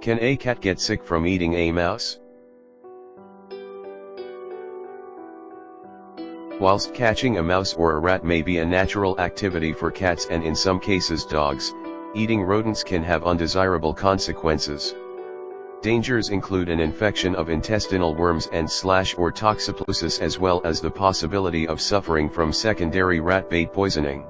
Can a cat get sick from eating a mouse? Whilst catching a mouse or a rat may be a natural activity for cats and in some cases dogs, eating rodents can have undesirable consequences. Dangers include an infection of intestinal worms and / or toxoplasmosis, as well as the possibility of suffering from secondary rat bait poisoning.